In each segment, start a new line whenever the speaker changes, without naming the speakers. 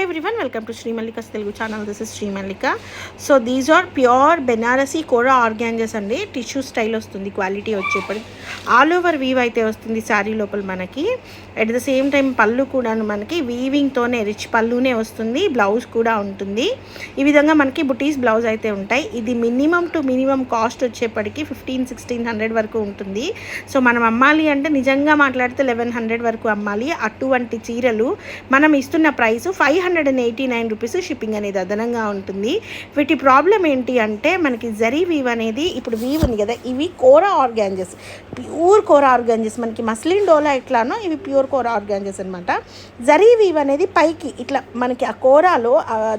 Hi everyone, welcome to Sri Mallika's Telugu channel. This is Sri Mallika. So these are pure Banarasi Kora organzas అండి. Tissue style వస్తుంది, quality వచ్చేప్పటికి all over weave అయితే వస్తుంది శారీ లోపల మనకి. At the same time పళ్ళు కూడా మనకి వీవింగ్తోనే రిచ్ పళ్ళునే వస్తుంది, బ్లౌజ్ కూడా ఉంటుంది. ఈ విధంగా మనకి బుటీస్ బ్లౌజ్ అయితే ఉంటాయి. ఇది మినిమం టు మినిమం కాస్ట్ వచ్చేప్పటికి 1500-1600 వరకు ఉంటుంది. సో మనం అమ్మాలి అంటే నిజంగా మాట్లాడితే 1100 వరకు అమ్మాలి. అటువంటి చీరలు మనం ఇస్తున్న ప్రైస్ 589 రూపీస్. షిప్పింగ్ అనేది అదనంగా ఉంటుంది. వీటి ప్రాబ్లం ఏంటి అంటే మనకి జరీ వీవ్ అనేది, ఇప్పుడు వీవ్ ఉంది కదా, ఇవి కోరా ఆర్గాంజెస్, ప్యూర్ కోరా ఆర్గాంజెస్. మనకి మస్లిన్ డోలా ఎట్లానో ఇవి ప్యూర్ కోరా ఆర్గాంజెస్ అనమాట. జరీ వీవ్ అనేది పైకి ఇట్లా మనకి ఆ కోరాలో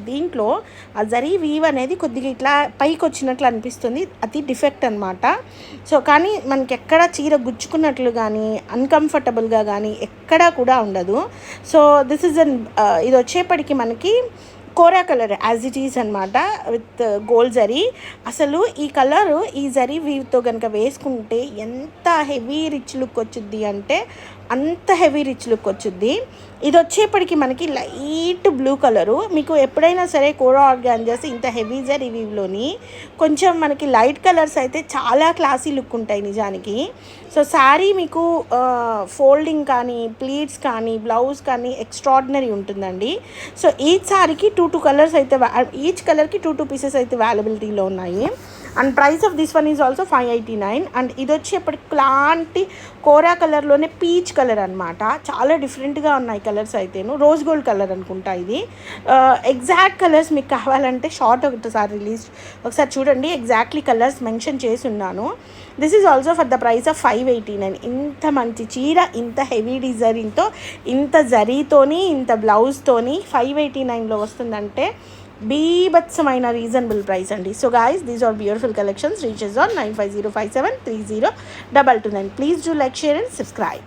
దీంట్లో ఆ జరీ వీవ్ అనేది కొద్దిగా ఇట్లా పైకి వచ్చినట్లు అనిపిస్తుంది. అది డిఫెక్ట్ అనమాట. సో కానీ మనకి ఎక్కడ చీర గుచ్చుకున్నట్లు కానీ అన్కంఫర్టబుల్గా కానీ ఎక్కడా కూడా ఉండదు. సో దిస్ ఇస్ ఇది వచ్చేప్పటికి మనకి కోరా కలర్ యాజ్ ఇట్ ఈజ్ అనమాట, విత్ గోల్డ్ జరీ. అసలు ఈ కలరు ఈ జరీ వీవ్తో కనుక వేసుకుంటే ఎంత హెవీ రిచ్ లుక్ వచ్చింది అంటే అంత హెవీ రిచ్ లుక్ వచ్చింది. ఇది వచ్చేప్పటికి మనకి లైట్ బ్లూ కలరు. మీకు ఎప్పుడైనా సరే కోరా ఆర్గాంజాస్ ఇంత హెవీ జరీ వీవ్లోని కొంచెం మనకి లైట్ కలర్స్ అయితే చాలా క్లాసీ లుక్ ఉంటాయి నిజానికి. సో శారీ మీకు ఫోల్డింగ్ కానీ ప్లీట్స్ కానీ బ్లౌజ్ కానీ ఎక్స్ట్రాడినరీ ఉంటుందండి. సో ఈచ్ శారీకి 2 కలర్స్ అయితే, ఈచ్ కలర్కి 2 పీసెస్ అయితే అవైలబిలిటీలో ఉన్నాయి. And price of this one is also 589. And ఇది వచ్చేప్పటికి ఇలాంటి కోరా కలర్లోనే పీచ్ కలర్ అనమాట. చాలా డిఫరెంట్గా ఉన్నాయి కలర్స్ అయితేను. రోజ్ గోల్డ్ కలర్ అనుకుంటా ఇది. ఎగ్జాక్ట్ కలర్స్ మీకు కావాలంటే షార్ట్ ఒకసారి ఒకసారి చూడండి. ఎగ్జాక్ట్లీ కలర్స్ మెన్షన్ చేసి ఉన్నాను. This is also for the price of 589. ఇంత మంచి చీర ఇంత హెవీ డిజైన్తో ఇంత జరీతోని ఇంత బ్లౌజ్తోని 589లో వస్తుందంటే బీభత్సమైన రీజనబుల్ ప్రైస్ అండి. So guys, these are beautiful collections. Reach us on 9505730229. Please do like, share and subscribe.